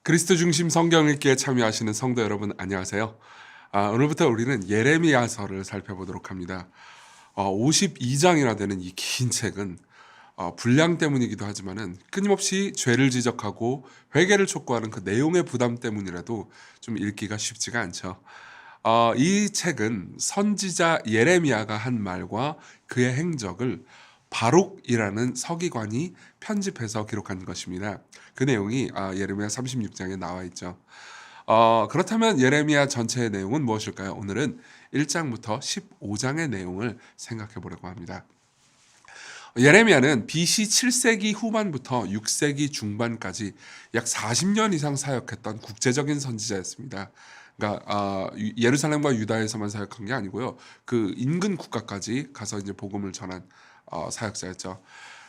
그리스도 중심 성경 읽기에 참여하시는 성도 여러분 안녕하세요. 오늘부터 우리는 예레미야서를 살펴보도록 합니다. 52장이나 되는 이 긴 책은 분량 때문이기도 하지만은 끊임없이 죄를 지적하고 회개를 촉구하는 그 내용의 부담 때문이라도 좀 읽기가 쉽지가 않죠. 이 책은 선지자 예레미야가 한 말과 그의 행적을 바룩이라는 서기관이 편집해서 기록한 것입니다. 그 내용이 예레미야 36장에 나와 있죠. 그렇다면 예레미야 전체의 내용은 무엇일까요? 오늘은 1장부터 15장의 내용을 생각해 보려고 합니다. 예레미야는 BC 7세기 후반부터 6세기 중반까지 약 40년 이상 사역했던 국제적인 선지자였습니다. 그러니까 예루살렘과 유다에서만 사역한 게 아니고요. 그 인근 국가까지 가서 이제 복음을 전한 사역자였죠.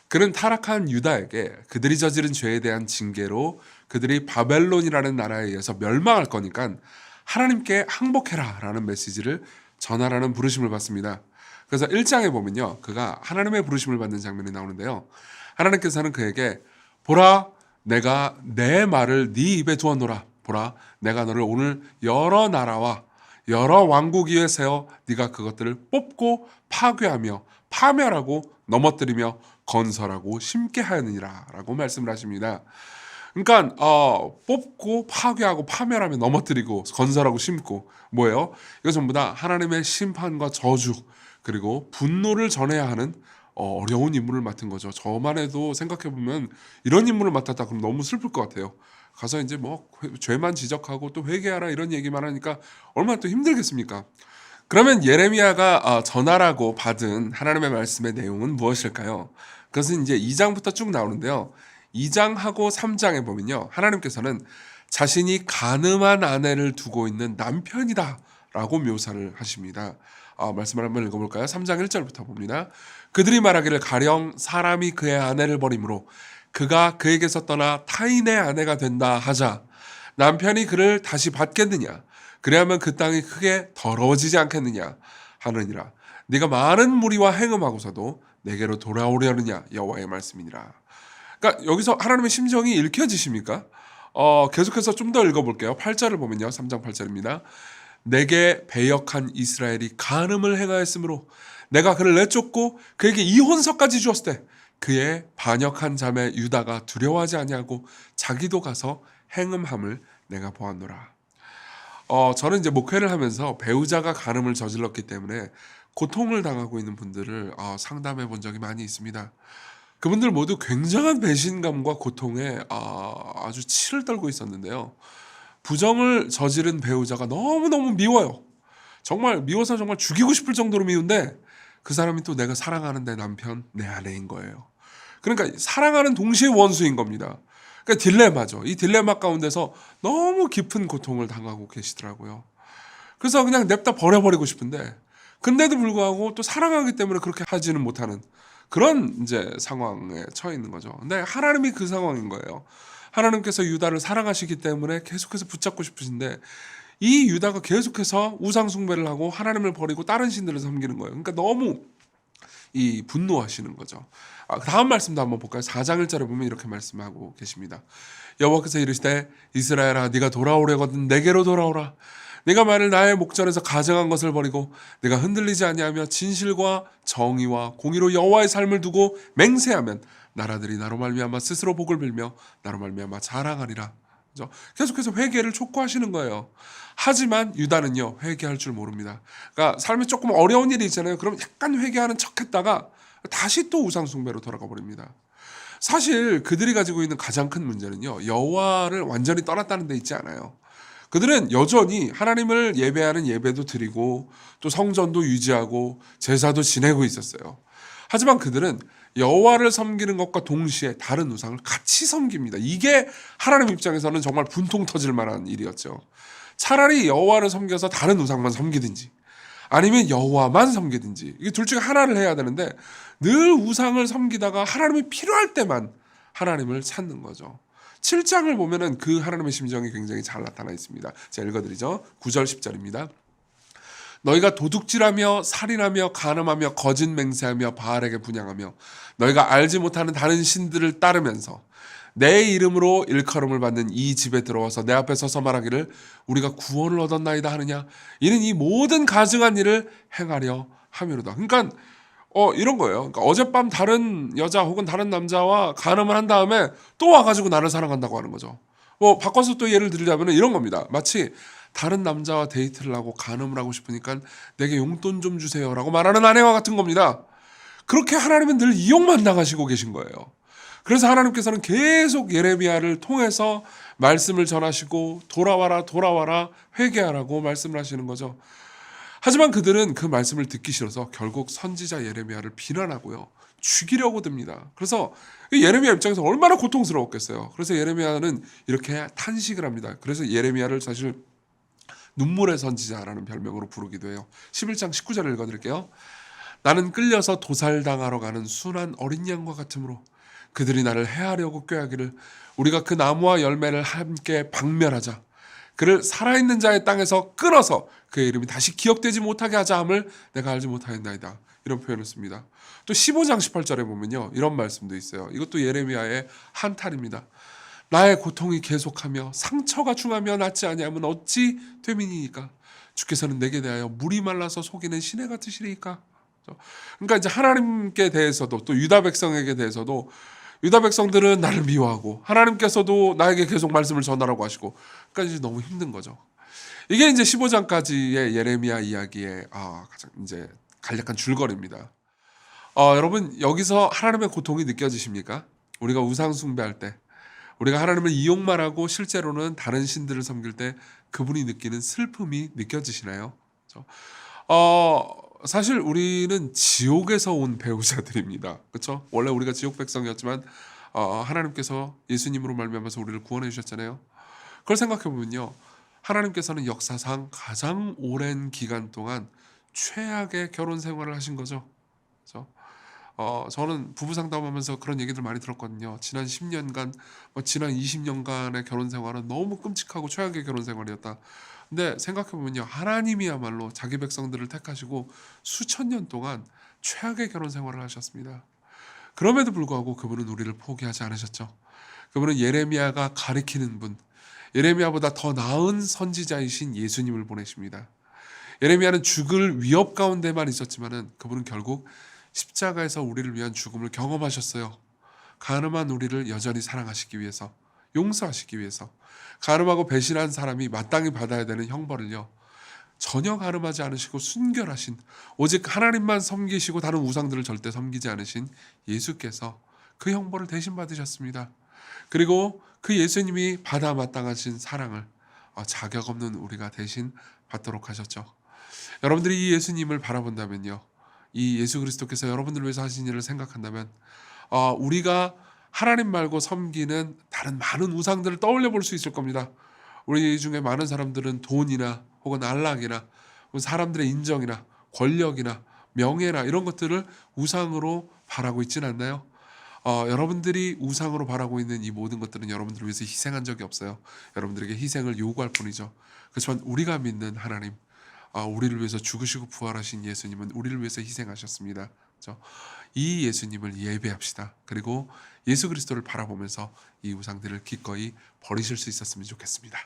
그는 타락한 유다에게 그들이 저지른 죄에 대한 징계로 그들이 바벨론이라는 나라에 의해서 멸망할 거니까 하나님께 항복해라 라는 메시지를 전하라는 부르심을 받습니다. 그래서 1장에 보면요, 그가 하나님의 부르심을 받는 장면이 나오는데요, 하나님께서는 그에게 보라, 내가 내 말을 네 입에 두었노라. 보라, 내가 너를 오늘 여러 나라와 여러 왕국 위에 세워 네가 그것들을 뽑고 파괴하며 파멸하고 넘어뜨리며 건설하고 심게 하였느니라 라고 말씀을 하십니다. 그러니까 뽑고 파괴하고 파멸하며 넘어뜨리고 건설하고 심고 뭐예요? 이거 전부 다 하나님의 심판과 저주 그리고 분노를 전해야 하는 어려운 임무를 맡은 거죠. 저만 해도 생각해보면 이런 임무를 맡았다 그럼 너무 슬플 것 같아요. 가서 이제 뭐 죄만 지적하고 또 회개하라 이런 얘기만 하니까 얼마나 또 힘들겠습니까? 그러면 예레미야가 전하라고 받은 하나님의 말씀의 내용은 무엇일까요? 그것은 이제 2장부터 쭉 나오는데요. 2장하고 3장에 보면요, 하나님께서는 자신이 간음한 아내를 두고 있는 남편이다 라고 묘사를 하십니다. 말씀을 한번 읽어볼까요? 3장 1절부터 봅니다. 그들이 말하기를 가령 사람이 그의 아내를 버림으로 그가 그에게서 떠나 타인의 아내가 된다 하자 남편이 그를 다시 받겠느냐? 그래야만 그 땅이 크게 더러워지지 않겠느냐 하느니라. 네가 많은 무리와 행음하고서도 내게로 돌아오려느냐 여호와의 말씀이니라. 그러니까 여기서 하나님의 심정이 읽혀지십니까? 계속해서 좀 더 읽어볼게요. 8절을 보면요, 3장 8절입니다. 내게 배역한 이스라엘이 간음을 행하였으므로 내가 그를 내쫓고 그에게 이혼서까지 주었을 때 그의 반역한 자매 유다가 두려워하지 아니하고 자기도 가서 행음함을 내가 보았노라. 저는 이제 목회를 하면서 배우자가 간음을 저질렀기 때문에 고통을 당하고 있는 분들을 상담해 본 적이 많이 있습니다. 그분들 모두 굉장한 배신감과 고통에 아주 치를 떨고 있었는데요. 부정을 저지른 배우자가 너무너무 미워요. 정말 미워서 정말 죽이고 싶을 정도로 미운데 그 사람이 또 내가 사랑하는 내 남편, 내 아내인 거예요. 그러니까 사랑하는 동시에 원수인 겁니다. 그러니까 딜레마죠. 이 딜레마 가운데서 너무 깊은 고통을 당하고 계시더라고요. 그래서 그냥 냅다 버려버리고 싶은데 근데도 불구하고 또 사랑하기 때문에 그렇게 하지는 못하는 그런 이제 상황에 처해 있는 거죠. 근데 하나님이 그 상황인 거예요. 하나님께서 유다를 사랑하시기 때문에 계속해서 붙잡고 싶으신데 이 유다가 계속해서 우상 숭배를 하고 하나님을 버리고 다른 신들을 섬기는 거예요. 그러니까 너무 이 분노하시는 거죠. 다음 말씀도 한번 볼까요? 4장 1절에 보면 이렇게 말씀하고 계십니다. 여호와께서 이르시되 이스라엘아 네가 돌아오려거든 내게로 돌아오라. 네가 만일 나의 목전에서 가증한 것을 버리고 네가 흔들리지 아니하며 진실과 정의와 공의로 여호와의 삶을 두고 맹세하면 나라들이 나로 말미암아 스스로 복을 빌며 나로 말미암아 자랑하리라. 그죠? 계속해서 회개를 촉구하시는 거예요. 하지만 유다는요, 회개할 줄 모릅니다. 그러니까 삶에 조금 어려운 일이 있잖아요. 그럼 약간 회개하는 척했다가 다시 또 우상 숭배로 돌아가 버립니다. 사실 그들이 가지고 있는 가장 큰 문제는요, 여호와를 완전히 떠났다는 데 있지 않아요. 그들은 여전히 하나님을 예배하는 예배도 드리고 또 성전도 유지하고 제사도 지내고 있었어요. 하지만 그들은 여호와를 섬기는 것과 동시에 다른 우상을 같이 섬깁니다. 이게 하나님 입장에서는 정말 분통 터질 만한 일이었죠. 차라리 여호와를 섬겨서 다른 우상만 섬기든지 아니면 여호와만 섬기든지 이게 둘 중에 하나를 해야 되는데 늘 우상을 섬기다가 하나님이 필요할 때만 하나님을 찾는 거죠. 7장을 보면은 그 하나님의 심정이 굉장히 잘 나타나 있습니다. 제가 읽어드리죠. 9절 10절입니다. 너희가 도둑질하며 살인하며 간음하며 거짓 맹세하며 바알에게 분향하며 너희가 알지 못하는 다른 신들을 따르면서 내 이름으로 일컬음을 받는 이 집에 들어와서 내 앞에 서서 말하기를 우리가 구원을 얻었나이다 하느냐. 이는 이 모든 가증한 일을 행하려 함이로다. 그러니까 이런 거예요. 그러니까 어젯밤 다른 여자 혹은 다른 남자와 간음을 한 다음에 또 와가지고 나를 사랑한다고 하는 거죠. 뭐 바꿔서 또 예를 들자면 이런 겁니다. 마치 다른 남자와 데이트를 하고 간음을 하고 싶으니까 내게 용돈 좀 주세요라고 말하는 아내와 같은 겁니다. 그렇게 하나님은 늘 이용만 당하시고 계신 거예요. 그래서 하나님께서는 계속 예레미야를 통해서 말씀을 전하시고 돌아와라 돌아와라 회개하라고 말씀을 하시는 거죠. 하지만 그들은 그 말씀을 듣기 싫어서 결국 선지자 예레미야를 비난하고요. 죽이려고 듭니다. 그래서 예레미야 입장에서 얼마나 고통스러웠겠어요. 그래서 예레미야는 이렇게 탄식을 합니다. 그래서 예레미야를 사실 눈물의 선지자라는 별명으로 부르기도 해요. 11장 19절을 읽어드릴게요. 나는 끌려서 도살당하러 가는 순한 어린 양과 같으므로 그들이 나를 해하려고 꾀하기를 우리가 그 나무와 열매를 함께 박멸하자. 그를 살아있는 자의 땅에서 끊어서 그의 이름이 다시 기억되지 못하게 하자 함을 내가 알지 못하였나이다. 이런 표현을 씁니다. 또 15장 18절에 보면요. 이런 말씀도 있어요. 이것도 예레미야의 한탄입니다. 나의 고통이 계속하며 상처가 중하며 낫지 아니하면 어찌 되민이니까. 주께서는 내게 대하여 물이 말라서 속이는 시내 같으시리이까. 그러니까 이제 하나님께 대해서도 또 유다 백성에게 대해서도 유다 백성들은 나를 미워하고 하나님께서도 나에게 계속 말씀을 전하라고 하시고 그러니까 이제 너무 힘든 거죠. 이게 이제 15장까지의 예레미야 이야기의 가장 이제 간략한 줄거리입니다. 여러분 여기서 하나님의 고통이 느껴지십니까? 우리가 우상 숭배할 때 우리가 하나님을 이용만 하고 실제로는 다른 신들을 섬길 때 그분이 느끼는 슬픔이 느껴지시나요? 그렇죠? 사실 우리는 지옥에서 온 배우자들입니다. 그렇죠? 원래 우리가 지옥 백성이었지만 하나님께서 예수님으로 말미암아서 우리를 구원해 주셨잖아요. 그걸 생각해 보면요. 하나님께서는 역사상 가장 오랜 기간 동안 최악의 결혼 생활을 하신 거죠. 그렇죠? 저는 부부 상담하면서 그런 얘기들 많이 들었거든요. 지난 10년간, 지난 20년간의 결혼 생활은 너무 끔찍하고 최악의 결혼 생활이었다. 근데 생각해보면요. 하나님이야말로 자기 백성들을 택하시고 수천 년 동안 최악의 결혼 생활을 하셨습니다. 그럼에도 불구하고 그분은 우리를 포기하지 않으셨죠. 그분은 예레미야가 가리키는 분, 예레미야보다 더 나은 선지자이신 예수님을 보내십니다. 예레미야는 죽을 위협 가운데만 있었지만은 그분은 결국 십자가에서 우리를 위한 죽음을 경험하셨어요. 간음한 우리를 여전히 사랑하시기 위해서, 용서하시기 위해서. 간음하고 배신한 사람이 마땅히 받아야 되는 형벌을요. 전혀 간음하지 않으시고 순결하신 오직 하나님만 섬기시고 다른 우상들을 절대 섬기지 않으신 예수께서 그 형벌을 대신 받으셨습니다. 그리고 그 예수님이 받아 마땅하신 사랑을 자격 없는 우리가 대신 받도록 하셨죠. 여러분들이 이 예수님을 바라본다면요. 이 예수 그리스도께서 여러분들을 위해서 하신 일을 생각한다면 우리가 하나님 말고 섬기는 다른 많은 우상들을 떠올려 볼 수 있을 겁니다. 우리 중에 많은 사람들은 돈이나 혹은 안락이나 혹은 사람들의 인정이나 권력이나 명예나 이런 것들을 우상으로 바라고 있지는 않나요? 여러분들이 우상으로 바라고 있는 이 모든 것들은 여러분들을 위해서 희생한 적이 없어요. 여러분들에게 희생을 요구할 뿐이죠. 그렇지만 우리가 믿는 하나님, 우리를 위해서 죽으시고 부활하신 예수님은 우리를 위해서 희생하셨습니다. 그렇죠? 이 예수님을 예배합시다. 그리고 예수 그리스도를 바라보면서 이 우상들을 기꺼이 버리실 수 있었으면 좋겠습니다.